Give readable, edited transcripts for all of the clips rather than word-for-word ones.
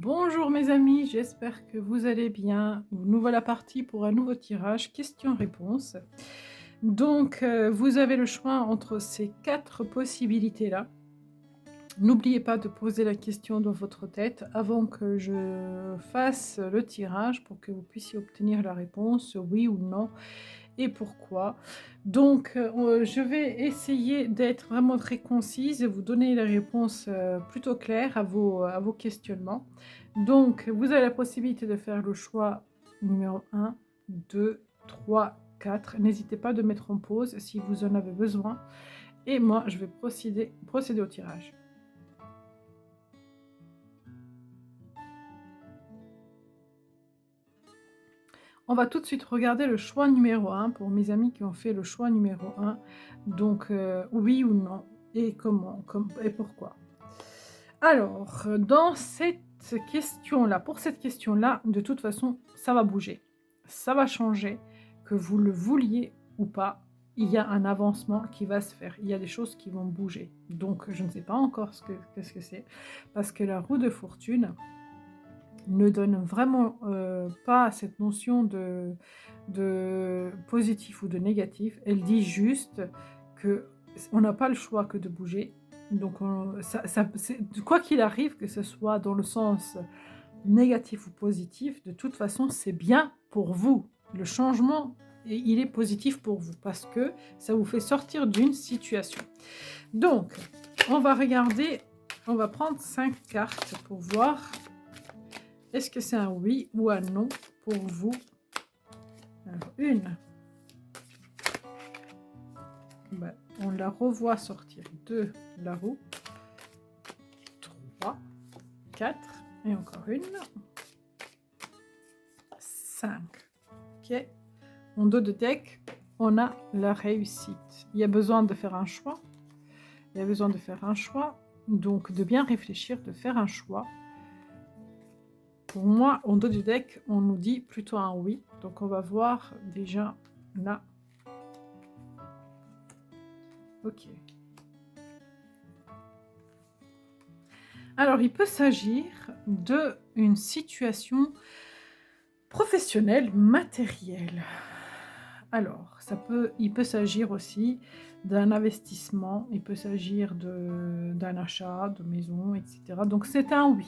Bonjour mes amis, j'espère que vous allez bien. Nous voilà partis pour un nouveau tirage questions-réponses. Donc, vous avez le choix entre ces 4 possibilités-là. N'oubliez pas de poser la question dans votre tête avant que je fasse le tirage pour que vous puissiez obtenir la réponse oui ou non et pourquoi. Donc, je vais essayer d'être vraiment très concise et vous donner les réponses plutôt claires à vos questionnements. Donc, vous avez la possibilité de faire le choix numéro 1, 2, 3, 4. N'hésitez pas de mettre en pause si vous en avez besoin. Et moi, je vais procéder au tirage. On va tout de suite regarder le choix numéro 1 pour mes amis qui ont fait le choix numéro 1. Donc, oui ou non, et comment, et pourquoi. Alors, dans cette question-là, pour cette question-là, de toute façon, ça va bouger. Ça va changer, que vous le vouliez ou pas. Il y a un avancement qui va se faire. Il y a des choses qui vont bouger. Donc, je ne sais pas encore qu'est-ce que c'est. Parce que la roue de fortune ne donne vraiment pas cette notion de positif ou de négatif. Elle dit juste qu'on n'a pas le choix que de bouger. Donc, quoi qu'il arrive, que ce soit dans le sens négatif ou positif, de toute façon, c'est bien pour vous. Le changement, il est positif pour vous parce que ça vous fait sortir d'une situation. Donc, on va regarder, on va prendre 5 cartes pour voir est-ce que c'est un oui ou un non pour vous. Alors, une. Ben, on la revoit sortir. 2, la roue. 3, 4. Et encore une. 5. Ok. En dos de deck, on a la réussite. Il y a besoin de faire un choix. Il y a besoin de faire un choix. Donc, de bien réfléchir, de faire un choix. Pour moi, en dos du deck, on nous dit plutôt un oui. Donc, on va voir déjà là. Ok. Alors, il peut s'agir d'une situation professionnelle, matérielle. Alors, il peut s'agir aussi d'un investissement, il peut s'agir d'un achat de maison, etc. Donc, c'est un oui.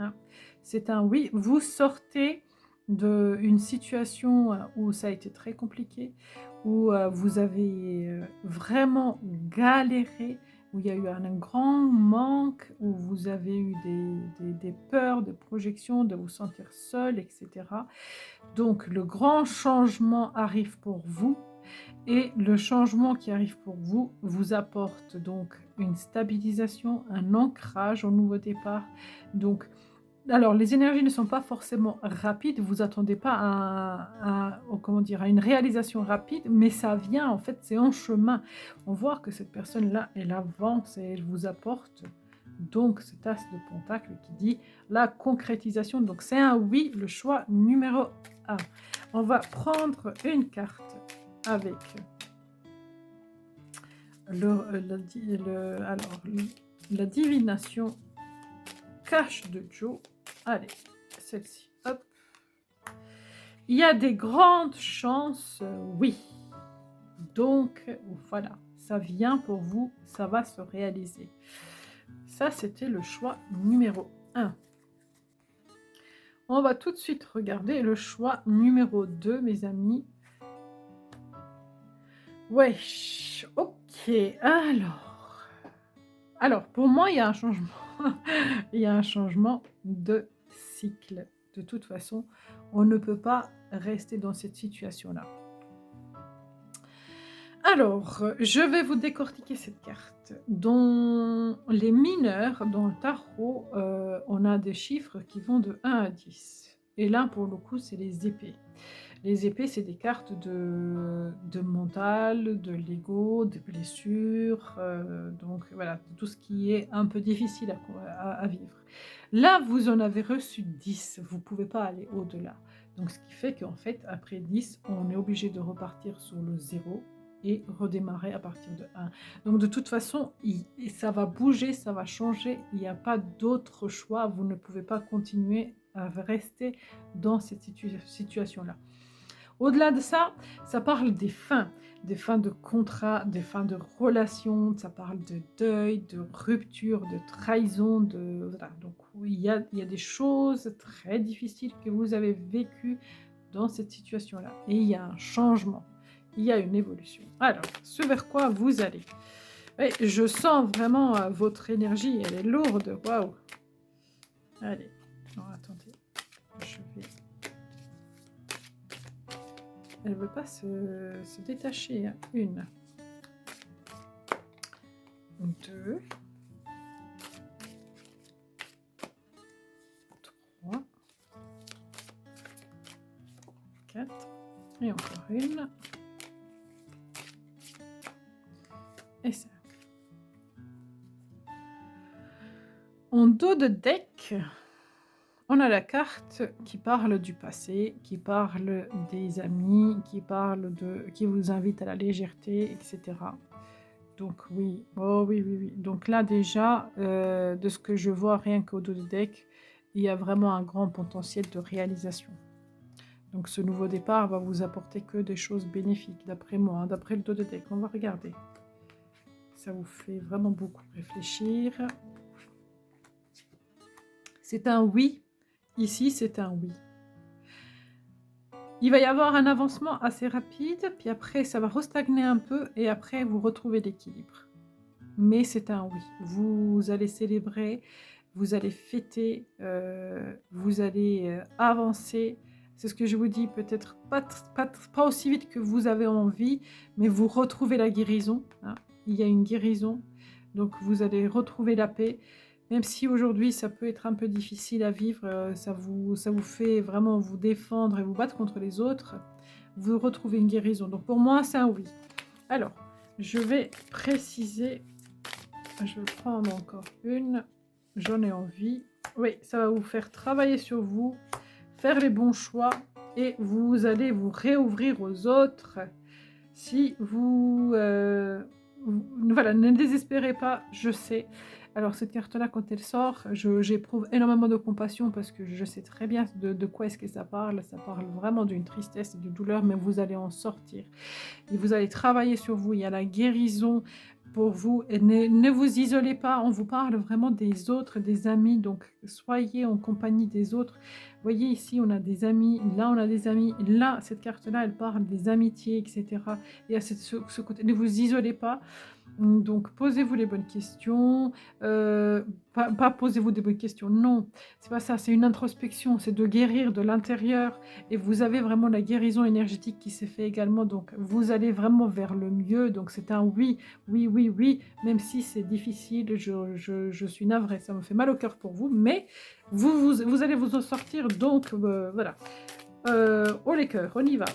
Hein. C'est un oui. Vous sortez d'une situation où ça a été très compliqué, où vous avez vraiment galéré, où il y a eu un grand manque, où vous avez eu des peurs, des projections, de vous sentir seul, etc. Donc le grand changement arrive pour vous et le changement qui arrive pour vous vous apporte donc une stabilisation, un ancrage au nouveau départ. Donc, alors les énergies ne sont pas forcément rapides, vous attendez pas comment dire, à une réalisation rapide, mais ça vient en fait, c'est en chemin. On voit que cette personne-là, elle avance et elle vous apporte donc cet as de pentacle qui dit la concrétisation. Donc c'est un oui, le choix numéro 1. On va prendre une carte avec la divination cache de Joe. Allez, celle-ci, hop. Il y a des grandes chances, oui. Donc, voilà, ça vient pour vous, ça va se réaliser. Ça, c'était le choix numéro 1. On va tout de suite regarder le choix numéro 2, mes amis. Wesh, ok, alors, pour moi, il y a un changement. Il y a un changement de cycle. De toute façon, on ne peut pas rester dans cette situation-là. Alors, je vais vous décortiquer cette carte. Dans les mineurs, dans le tarot, on a des chiffres qui vont de 1 à 10. Et là, pour le coup, c'est les épées. Les épées, c'est des cartes de mental, de l'ego, des blessures, donc voilà, tout ce qui est un peu difficile à vivre. Là, vous en avez reçu 10, vous ne pouvez pas aller au-delà. Donc ce qui fait qu'en fait, après 10, on est obligé de repartir sur le 0 et redémarrer à partir de 1. Donc de toute façon, ça va bouger, ça va changer, il n'y a pas d'autre choix, vous ne pouvez pas continuer à rester dans cette situation-là. Au-delà de ça, ça parle des fins de contrat, des fins de relations, ça parle de deuil, de rupture, de trahison, voilà. Donc oui, il y a des choses très difficiles que vous avez vécues dans cette situation-là. Et il y a un changement, il y a une évolution. Alors, ce vers quoi vous allez. Oui, je sens vraiment votre énergie, elle est lourde, waouh. Allez, non, attendez, je vais... Elle ne veut pas se détacher. Hein. 1, 2, 3, 4, et encore 1, et 5. En dos de deck, on a la carte qui parle du passé, qui parle des amis, qui vous invite à la légèreté, etc. Donc oui, oh oui, oui, oui. Donc là déjà, de ce que je vois rien qu'au dos de deck, il y a vraiment un grand potentiel de réalisation. Donc ce nouveau départ va vous apporter que des choses bénéfiques, d'après moi, hein, d'après le dos de deck. On va regarder. Ça vous fait vraiment beaucoup réfléchir. C'est un oui. Ici, c'est un oui. Il va y avoir un avancement assez rapide, puis après, ça va restagner un peu, et après, vous retrouvez l'équilibre. Mais c'est un oui. Vous allez célébrer, vous allez fêter, vous allez avancer. C'est ce que je vous dis, peut-être pas aussi vite que vous avez envie, mais vous retrouvez la guérison. Hein. Il y a une guérison, donc vous allez retrouver la paix. Même si aujourd'hui ça peut être un peu difficile à vivre, ça vous fait vraiment vous défendre et vous battre contre les autres, vous retrouvez une guérison. Donc pour moi, c'est un oui. Alors, je vais préciser, je vais prendre encore 1, j'en ai envie. Oui, ça va vous faire travailler sur vous, faire les bons choix et vous allez vous réouvrir aux autres. Si vous... voilà, ne désespérez pas, je sais. Alors cette carte-là, quand elle sort, j'éprouve énormément de compassion parce que je sais très bien de quoi est-ce que ça parle. Ça parle vraiment d'une tristesse et de douleur, mais vous allez en sortir. Et vous allez travailler sur vous, il y a la guérison pour vous. Et ne vous isolez pas, on vous parle vraiment des autres, des amis, donc soyez en compagnie des autres. Vous voyez ici, on a des amis, là on a des amis, là, cette carte-là, elle parle des amitiés, etc. Et à ce côté, ne vous isolez pas. Donc, posez-vous les bonnes questions. Pas posez-vous des bonnes questions, non. C'est pas ça, c'est une introspection, c'est de guérir de l'intérieur. Et vous avez vraiment la guérison énergétique qui s'est fait également. Donc, vous allez vraiment vers le mieux. Donc, c'est un oui, oui, oui, oui. Même si c'est difficile, je suis navrée. Ça me fait mal au cœur pour vous. Mais vous allez vous en sortir. Donc, voilà. Oh les cœurs, on y va.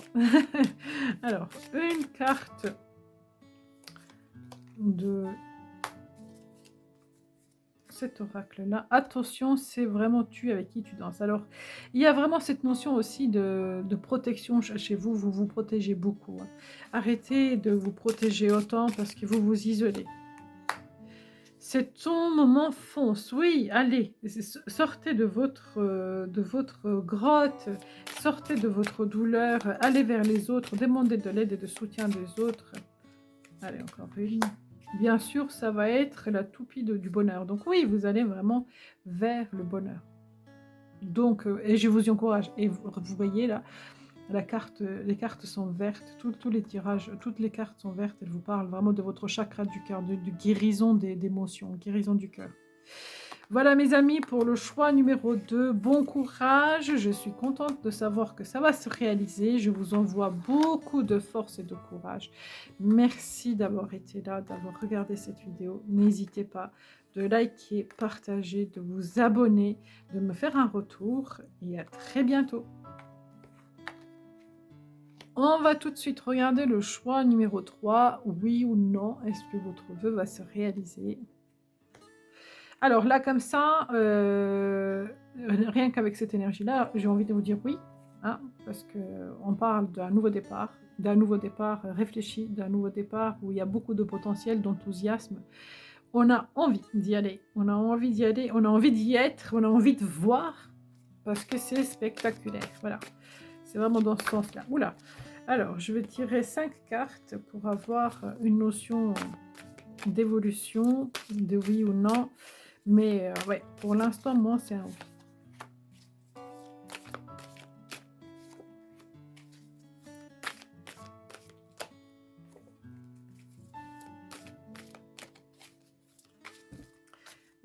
Alors, une carte de cet oracle-là. Attention, c'est vraiment tu avec qui tu danses. Alors, il y a vraiment cette notion aussi de protection chez vous. Vous vous protégez beaucoup. Hein. Arrêtez de vous protéger autant parce que vous vous isolez. C'est ton moment, fonce. Oui, allez, sortez de votre grotte, sortez de votre douleur, allez vers les autres, demandez de l'aide et de soutien des autres. Allez, encore une. Bien sûr, ça va être la toupie du bonheur. Donc oui, vous allez vraiment vers le bonheur. Donc, et je vous y encourage. Et vous voyez là, les cartes sont vertes. Tous les tirages, toutes les cartes sont vertes. Elles vous parlent vraiment de votre chakra du cœur, de guérison des émotions, guérison du cœur. Voilà mes amis pour le choix numéro 2. Bon courage, je suis contente de savoir que ça va se réaliser. Je vous envoie beaucoup de force et de courage. Merci d'avoir été là, d'avoir regardé cette vidéo. N'hésitez pas de liker, partager, de vous abonner, de me faire un retour et à très bientôt. On va tout de suite regarder le choix numéro 3. Oui ou non, est-ce que votre vœu va se réaliser ? Alors là, comme ça, rien qu'avec cette énergie-là, j'ai envie de vous dire oui. hein, parce qu'on parle d'un nouveau départ réfléchi, d'un nouveau départ où il y a beaucoup de potentiel, d'enthousiasme. On a envie d'y aller, on a envie d'y aller, on a envie d'y être, on a envie de voir, parce que c'est spectaculaire, voilà. C'est vraiment dans ce sens-là. Oula. Alors, je vais tirer 5 cartes pour avoir une notion d'évolution, de oui ou non. Mais ouais, pour l'instant, moi, c'est un oui.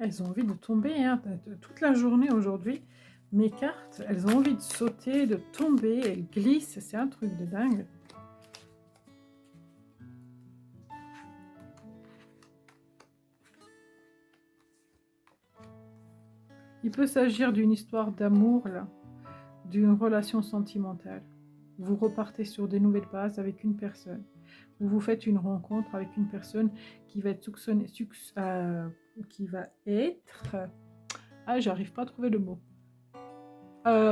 Elles ont envie de tomber, hein, toute la journée aujourd'hui. Mes cartes, elles ont envie de sauter, de tomber, elles glissent, c'est un truc de dingue. Il peut s'agir d'une histoire d'amour, là, d'une relation sentimentale. Vous repartez sur des nouvelles bases avec une personne. Vous faites une rencontre avec une personne qui va être j'arrive pas à trouver le mot.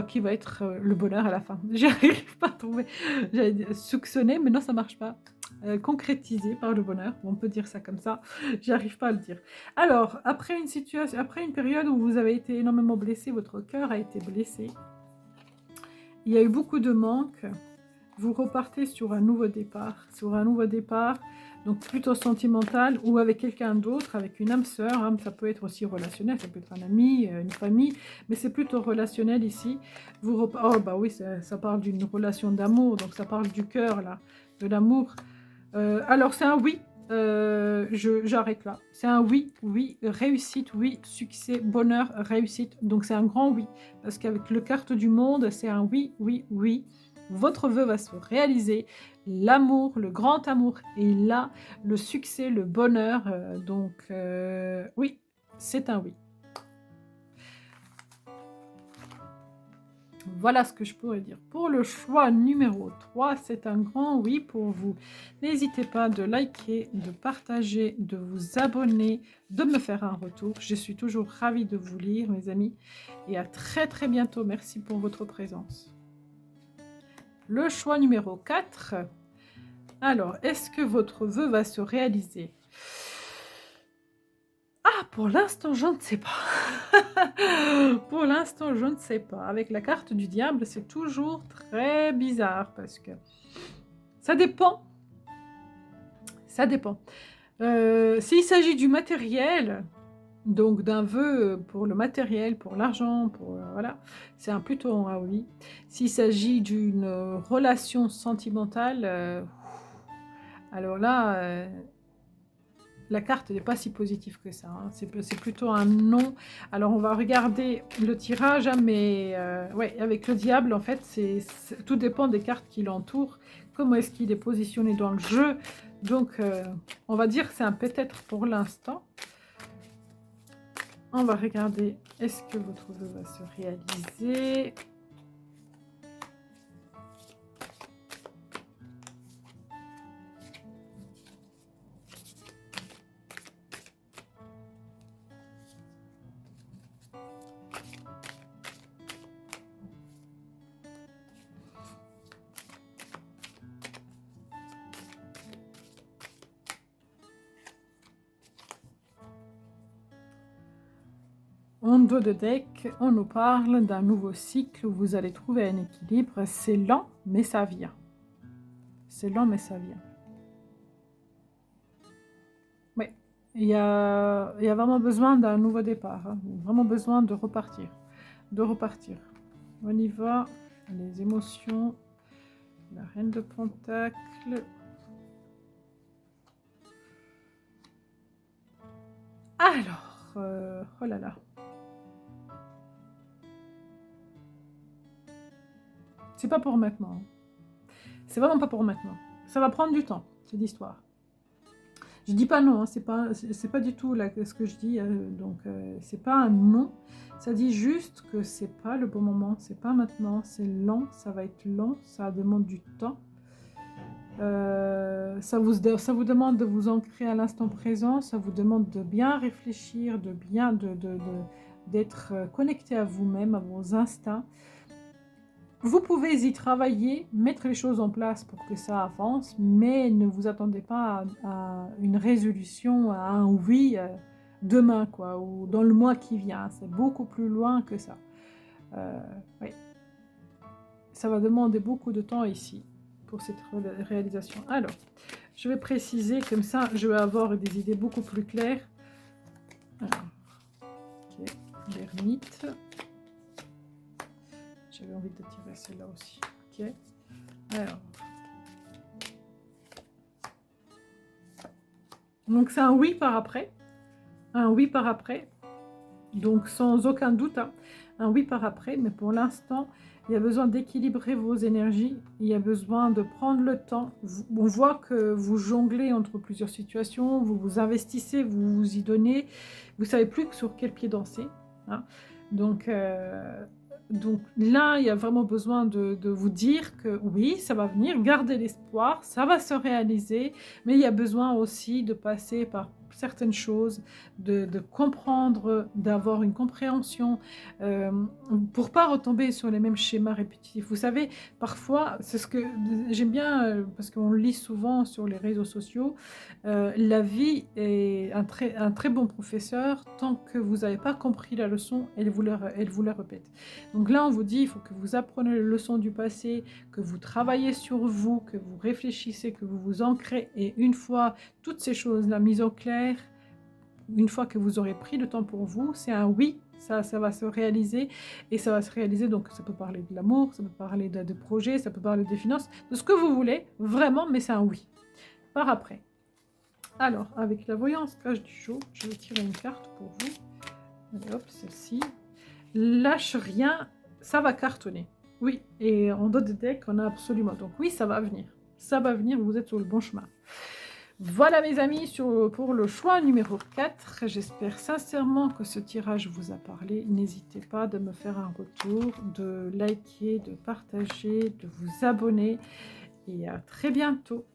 Qui va être le bonheur à la fin. J'arrive pas à trouver. J'allais dire soupçonné, mais non, ça marche pas. Concrétisé par le bonheur, on peut dire ça comme ça. J'arrive pas à le dire. Alors, après une période où vous avez été énormément blessé, votre cœur a été blessé. Il y a eu beaucoup de manques. Vous repartez sur un nouveau départ, donc plutôt sentimental ou avec quelqu'un d'autre, avec une âme sœur, hein, ça peut être aussi relationnel, ça peut être un ami, une famille, mais c'est plutôt relationnel ici. Oh bah oui, ça parle d'une relation d'amour, donc ça parle du cœur là, de l'amour. Alors c'est un oui, j'arrête là. C'est un oui, oui, réussite, oui, succès, bonheur, réussite. Donc c'est un grand oui, parce qu'avec le carte du monde, c'est un oui, oui, oui. Votre vœu va se réaliser, l'amour, le grand amour est là, le succès, le bonheur, oui, c'est un oui. Voilà ce que je pourrais dire. Pour le choix numéro 3, c'est un grand oui pour vous. N'hésitez pas de liker, de partager, de vous abonner, de me faire un retour. Je suis toujours ravie de vous lire, mes amis. Et à très très bientôt. Merci pour votre présence. Le choix numéro 4. Alors, est-ce que votre vœu va se réaliser? Ah, pour l'instant, je ne sais pas. Pour l'instant, je ne sais pas. Avec la carte du diable, c'est toujours très bizarre parce que ça dépend. Ça dépend. S'il s'agit du matériel, donc d'un vœu pour le matériel, pour l'argent, voilà, c'est plutôt un oui. S'il s'agit d'une relation sentimentale, alors là, la carte n'est pas si positive que ça, hein. C'est plutôt un non. Alors on va regarder le tirage, hein, mais ouais, avec le diable, en fait, tout dépend des cartes qui l'entourent. Comment est-ce qu'il est positionné dans le jeu? Donc, on va dire que c'est un peut-être pour l'instant. On va regarder, est-ce que votre vœu va se réaliser? En dos de deck, on nous parle d'un nouveau cycle où vous allez trouver un équilibre. C'est lent, mais ça vient. C'est lent, mais ça vient. Oui, il y a vraiment besoin d'un nouveau départ, hein. Vraiment besoin de repartir. De repartir. On y va. Les émotions. La reine de Pentacle. Alors, oh là là. C'est pas pour maintenant. C'est vraiment pas pour maintenant. Ça va prendre du temps, cette histoire. Je dis pas non, hein, c'est pas du tout là, ce que je dis, c'est pas un non. Ça dit juste que c'est pas le bon moment, c'est pas maintenant, c'est lent, ça va être lent, ça demande du temps. Ça vous demande de vous ancrer à l'instant présent, ça vous demande de bien réfléchir, d'être connecté à vous-même, à vos instincts. Vous pouvez y travailler, mettre les choses en place pour que ça avance, mais ne vous attendez pas à une résolution, à un oui demain, quoi, ou dans le mois qui vient. C'est beaucoup plus loin que ça. Euh, oui, ça va demander beaucoup de temps ici pour cette réalisation. Alors, je vais préciser, comme ça, je vais avoir des idées beaucoup plus claires. Alors, ok, l'ermite. J'avais envie de tirer celle-là aussi. Ok. Alors. Donc c'est un oui par après. Un oui par après. Donc sans aucun doute. Hein, un oui par après. Mais pour l'instant, il y a besoin d'équilibrer vos énergies. Il y a besoin de prendre le temps. On voit que vous jonglez entre plusieurs situations. Vous vous investissez, vous vous y donnez. Vous ne savez plus sur quel pied danser. Hein. Donc là, il y a vraiment besoin de vous dire que oui, ça va venir, gardez l'espoir, ça va se réaliser, mais il y a besoin aussi de passer par certaines choses, de comprendre, d'avoir une compréhension, pour pas retomber sur les mêmes schémas répétitifs. Vous savez, parfois, c'est ce que j'aime bien, parce qu'on le lit souvent sur les réseaux sociaux, la vie est un très bon professeur, tant que vous n'avez pas compris la leçon, elle vous la répète. Donc là, on vous dit, il faut que vous appreniez les leçons du passé, que vous travaillez sur vous, que vous réfléchissez, que vous vous ancrez. Et une fois toutes ces choses-là mises au clair, une fois que vous aurez pris le temps pour vous, c'est un oui, ça va se réaliser. Et ça va se réaliser, donc ça peut parler de l'amour, ça peut parler de projets, ça peut parler des finances, de ce que vous voulez, vraiment, mais c'est un oui. Par après. Alors, avec la voyance cage du jour, je vais tirer une carte pour vous. Allez, hop, celle-ci. Lâche rien, ça va cartonner. Oui, et en dos de deck, on a absolument. Donc oui, ça va venir. Ça va venir, vous êtes sur le bon chemin. Voilà mes amis pour le choix numéro 4. J'espère sincèrement que ce tirage vous a parlé. N'hésitez pas de me faire un retour, de liker, de partager, de vous abonner. Et à très bientôt.